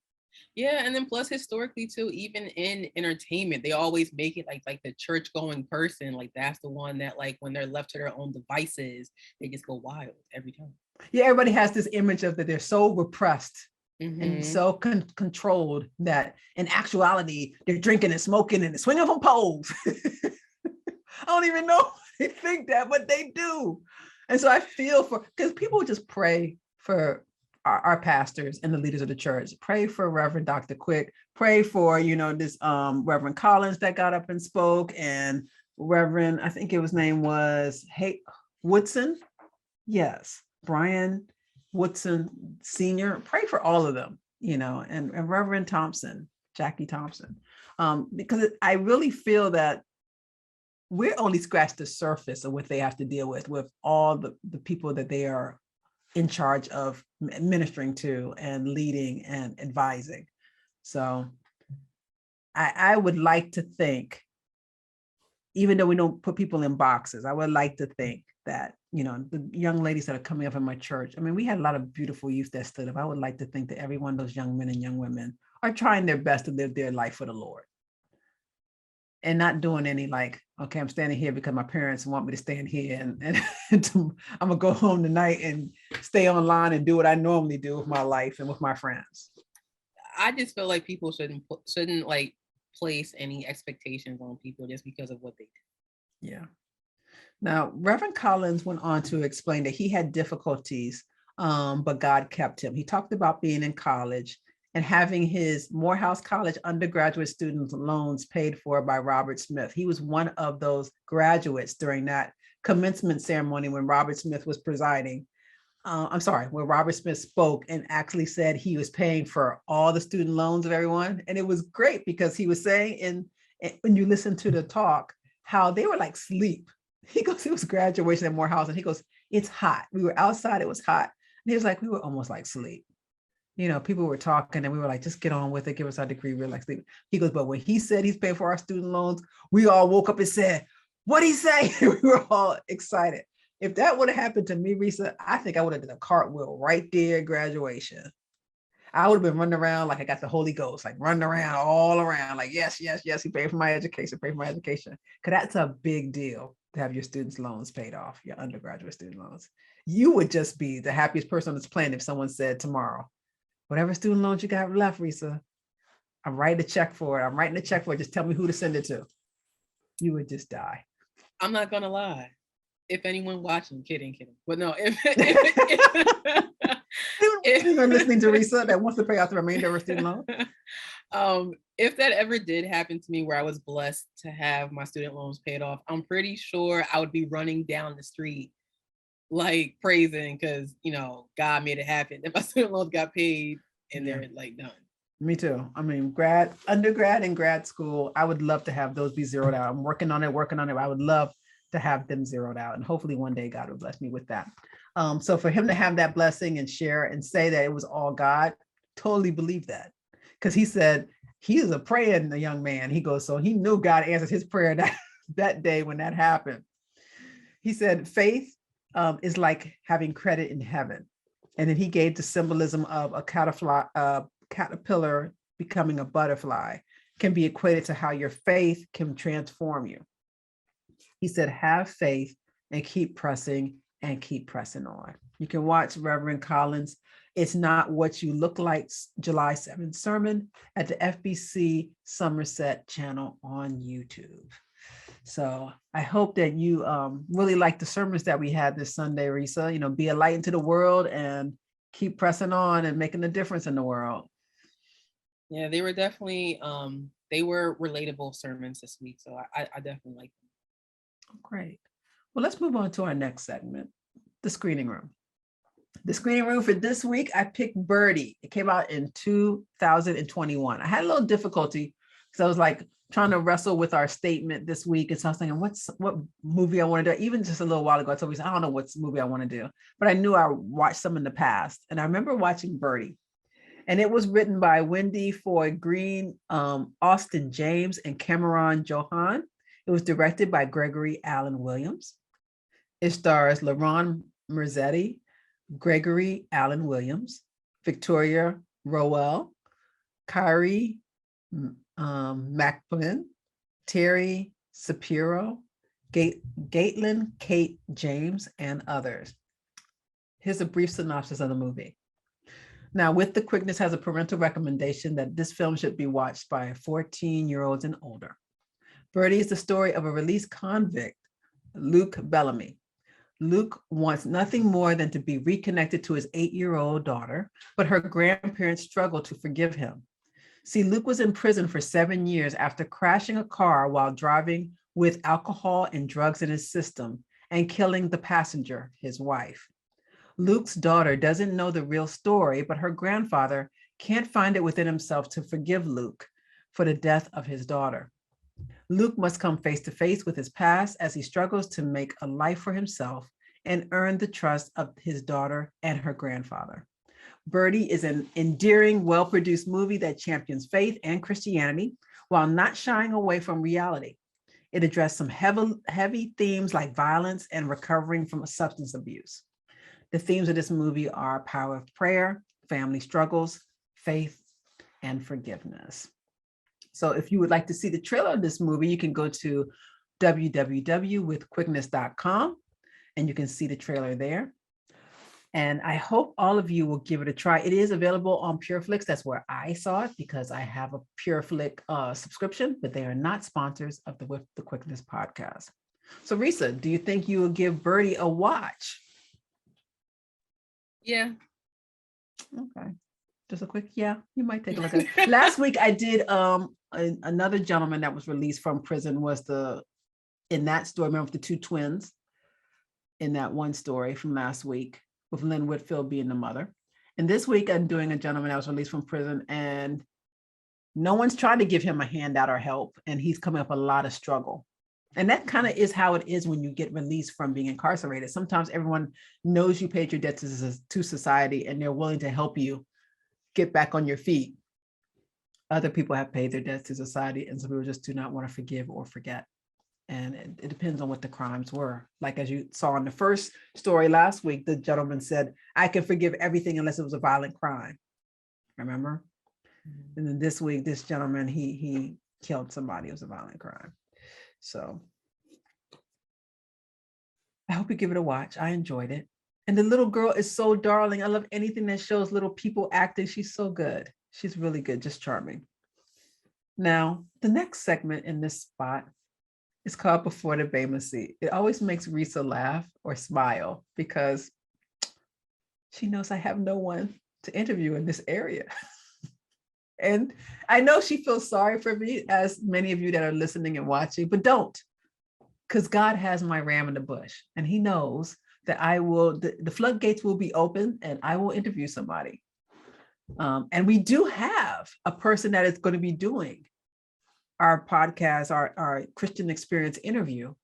Yeah, and then plus historically too, even in entertainment, they always make it like the church going person, like that's the one that like when they're left to their own devices, they just go wild every time. Yeah, everybody has this image of that they're so repressed and so controlled that in actuality they're drinking and smoking and swinging from poles. I don't even know they think that, but they do. And so I feel for, because people just pray for our pastors and the leaders of the church. Pray for Reverend Dr. Quick. Pray for, you know, this Reverend Collins that got up and spoke, and Reverend, I think his name was Woodson. Yes, Brian Woodson Sr. Pray for all of them, you know, and Reverend Thompson, Jackie Thompson, because I really feel that we're only scratched the surface of what they have to deal with all the people that they are in charge of ministering to and leading and advising. So I would like to think, even though we don't put people in boxes, I would like to think that, you know, the young ladies that are coming up in my church, I mean, we had a lot of beautiful youth that stood up. I would like to think that every one of those young men and young women are trying their best to live their life for the Lord. And not doing any like, okay, I'm standing here because my parents want me to stand here and I'm gonna go home tonight and stay online and do what I normally do with my life and with my friends. I just feel like people shouldn't like place any expectations on people just because of what they do. Yeah. Now, Reverend Collins went on to explain that he had difficulties, but God kept him. He talked about being in college and having his Morehouse College undergraduate student loans paid for by Robert Smith. He was one of those graduates during that commencement ceremony when Robert Smith was presiding. When Robert Smith spoke and actually said he was paying for all the student loans of everyone. And it was great because he was saying, when you listen to the talk, how they were like sleep. He goes, it was graduation at Morehouse, and he goes, it's hot. We were outside, it was hot. And he was like, we were almost like sleep. You know, people were talking and we were like, just get on with it, give us our degree, we're like sleep. He goes, but when he said he's paying for our student loans, we all woke up and said, what'd he say? We were all excited. If that would have happened to me, Resa, I think I would have done a cartwheel right there at graduation. I would have been running around like I got the Holy Ghost, like running around all around, like, yes, yes, yes, he paid for my education, paid for my education. Because that's a big deal to have your students' loans paid off, your undergraduate student loans. You would just be the happiest person on this planet if someone said tomorrow, whatever student loans you got left, Resa, I'm writing a check for it. I'm writing a check for it. Just tell me who to send it to. You would just die. I'm not gonna lie. If anyone watching, kidding. But no, if anyone listening to Resa that wants to pay off the remainder of her student loan. If that ever did happen to me where I was blessed to have my student loans paid off, I'm pretty sure I would be running down the street like praising because God made it happen. If my student loans got paid and they're like done. Me too. I mean, undergrad and grad school, I would love to have those be zeroed out. I'm working on it. I would love to have them zeroed out. And hopefully one day God will bless me with that. So for him to have that blessing and share and say that it was all God, totally believe that. Because he said he is a praying young man. He goes, so he knew God answered his prayer that day when that happened. He said, faith is like having credit in heaven. And then he gave the symbolism of a caterpillar becoming a butterfly can be equated to how your faith can transform you. He said, have faith and keep pressing on. You can watch Reverend Collins' It's Not What You Look Like July 7th sermon at the FBC Somerset channel on YouTube. So I hope that you really like the sermons that we had this Sunday, Resa. Be a light into the world and keep pressing on and making a difference in the world. Yeah, they were definitely they were relatable sermons this week. So I definitely like them. Oh, great. Well, let's move on to our next segment, the screening room. The screening room for this week, I picked Birdie. It came out in 2021. I had a little difficulty because I was like trying to wrestle with our statement this week. And so I was thinking, what movie I want to do? Even just a little while ago, I told me, I don't know what movie I want to do, but I knew I watched some in the past. And I remember watching Birdie. And it was written by Wendy Foy Green, Austin James, and Cameron Johan. It was directed by Gregory Allen Williams. It stars LaRon Merzetti, Gregory Allen Williams, Victoria Rowell, Kyrie Macklin, Terry Shapiro, Gaitlin Kate James, and others. Here's a brief synopsis of the movie. Now, With the Quickness has a parental recommendation that this film should be watched by 14-year-olds and older. Birdie is the story of a released convict, Luke Bellamy. Luke wants nothing more than to be reconnected to his 8-year-old daughter, but her grandparents struggle to forgive him. See, Luke was in prison for 7 years after crashing a car while driving with alcohol and drugs in his system and killing the passenger, his wife. Luke's daughter doesn't know the real story, but her grandfather can't find it within himself to forgive Luke for the death of his daughter. Luke must come face to face with his past as he struggles to make a life for himself and earn the trust of his daughter and her grandfather. Birdie is an endearing, well-produced movie that champions faith and Christianity while not shying away from reality. It addressed some heavy themes like violence and recovering from substance abuse. The themes of this movie are power of prayer, family struggles, faith, and forgiveness. So if you would like to see the trailer of this movie, you can go to www.withquickness.com and you can see the trailer there. And I hope all of you will give it a try. It is available on PureFlix. That's where I saw it because I have a PureFlix subscription, but they are not sponsors of the With the Quickness podcast. So Resa, do you think you will give Birdie a watch? Yeah. Okay. Just a quick, yeah, you might take a look at it. Last week I did another gentleman that was released from prison was in that story, remember the two twins in that one story from last week with Lynn Whitfield being the mother. And this week I'm doing a gentleman that was released from prison and no one's trying to give him a handout or help. And he's coming up a lot of struggle. And that kind of is how it is when you get released from being incarcerated. Sometimes everyone knows you paid your debt to society and they're willing to help you get back on your feet. Other people have paid their debts to society and some people just do not want to forgive or forget. And it depends on what the crimes were. Like as you saw in the first story last week, the gentleman said, I can forgive everything unless it was a violent crime. Remember? Mm-hmm. And then this week, this gentleman, he killed somebody. It was a violent crime. So I hope you give it a watch. I enjoyed it. And the little girl is so darling. I love anything that shows little people acting. She's so good. She's really good, just charming. Now, the next segment in this spot is called Before the Bema Seat. It always makes Resa laugh or smile because she knows I have no one to interview in this area. And I know she feels sorry for me, as many of you that are listening and watching, but don't, because God has my ram in the bush, and he knows that I will, the floodgates will be open and I will interview somebody. And we do have a person that is going to be doing our podcast, our Christian experience interview,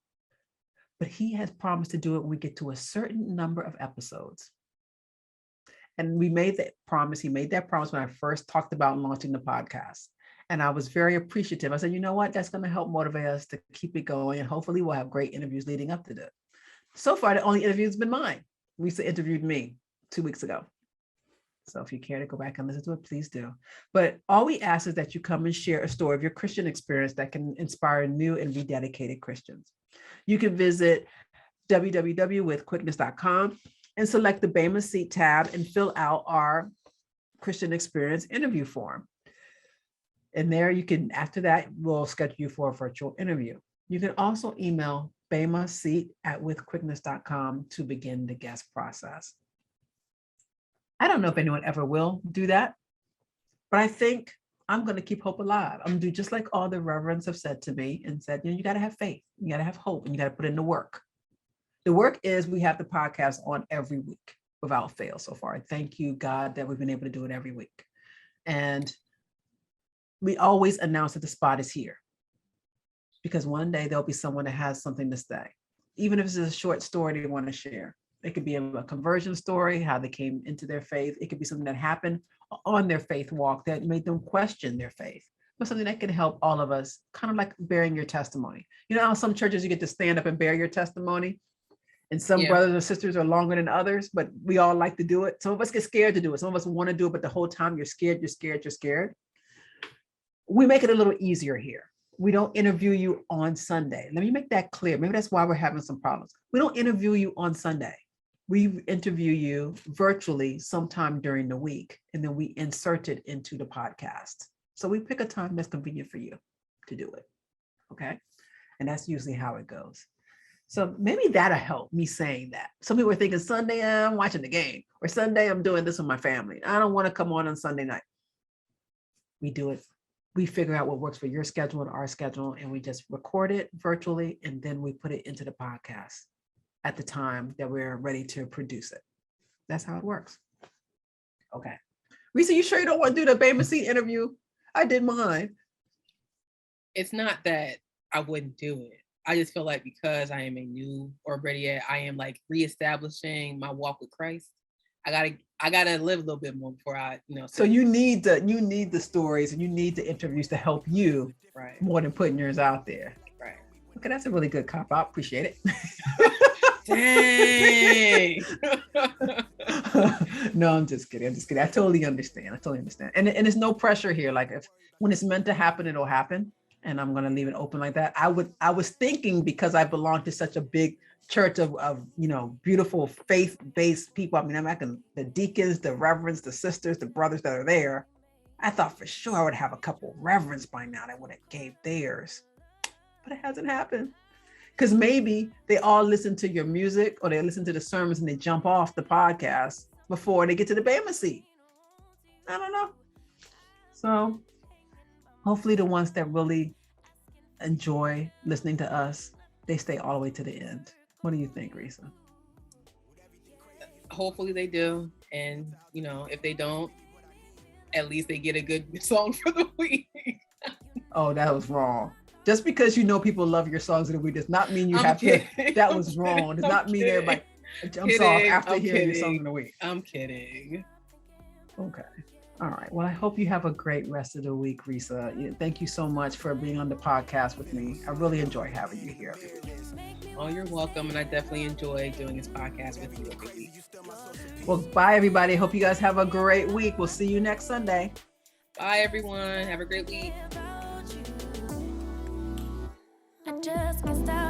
but he has promised to do it when we get to a certain number of episodes. And we made that promise. He made that promise when I first talked about launching the podcast. And I was very appreciative. I said, you know what? That's going to help motivate us to keep it going. And hopefully we'll have great interviews leading up to that. So far, the only interview has been mine. Resa interviewed me 2 weeks ago. So if you care to go back and listen to it, please do. But all we ask is that you come and share a story of your Christian experience that can inspire new and rededicated Christians. You can visit www.withquickness.com and select the Bema Seat tab and fill out our Christian experience interview form. And there you can, after that, we'll schedule you for a virtual interview. You can also email bemaseat@withquickness.com to begin the guest process. I don't know if anyone ever will do that, but I think I'm going to keep hope alive. I'm going to do just like all the reverends have said to me and said, you got to have faith, you got to have hope, and you got to put in the work. The work is we have the podcast on every week without fail so far. Thank you, God, that we've been able to do it every week. And we always announce that the spot is here, because one day there'll be someone that has something to say, even if it's a short story they want to share. It could be a conversion story, how they came into their faith. It could be something that happened on their faith walk that made them question their faith, but something that can help all of us, kind of like bearing your testimony. You know how some churches you get to stand up and bear your testimony? And some brothers and sisters are longer than others, but we all like to do it. Some of us get scared to do it. Some of us want to do it, but the whole time you're scared. We make it a little easier here. We don't interview you on Sunday. Let me make that clear. Maybe that's why we're having some problems. We don't interview you on Sunday. We interview you virtually sometime during the week, and then we insert it into the podcast. So we pick a time that's convenient for you to do it. Okay. And that's usually how it goes. So maybe that'll help me saying that. Some people are thinking Sunday, I'm watching the game, or Sunday, I'm doing this with my family. I don't want to come on Sunday night. We do it. We figure out what works for your schedule and our schedule, and we just record it virtually, and then we put it into the podcast at the time that we're ready to produce it. That's how it works. Okay. Resa, you sure you don't want to do the Bema Seat interview? I did mine. It's not that I wouldn't do it. I just feel like because I am a new, or better yet, I am like reestablishing my walk with Christ. I gotta live a little bit more before I, So you need the stories and you need the interviews to help you, right, more than putting yours out there. Right. Okay, that's a really good cop. I appreciate it. Dang. No, I'm just kidding. I totally understand. And there's no pressure here. Like when it's meant to happen, it'll happen. And I'm going to leave it open like that. I was thinking, because I belong to such a big church of beautiful faith-based people. I mean, the deacons, the reverends, the sisters, the brothers that are there. I thought for sure I would have a couple reverends by now that would have gave theirs, but it hasn't happened. Because maybe they all listen to your music or they listen to the sermons and they jump off the podcast before they get to the Bema Seat. I don't know. So hopefully the ones that really enjoy listening to us, they stay all the way to the end. What do you think, Resa? Hopefully they do. And, if they don't, at least they get a good song for the week. Oh, that was wrong. Just because people love your songs of the week does not mean you have to. That was wrong. Does not mean everybody jumps off after hearing your song of the week. I'm kidding. Okay. All right. Well, I hope you have a great rest of the week, Resa. Thank you so much for being on the podcast with me. I really enjoy having you here. Oh, you're welcome. And I definitely enjoy doing this podcast with you every week. Well, bye, everybody. Hope you guys have a great week. We'll see you next Sunday. Bye, everyone. Have a great week. Just can't stop.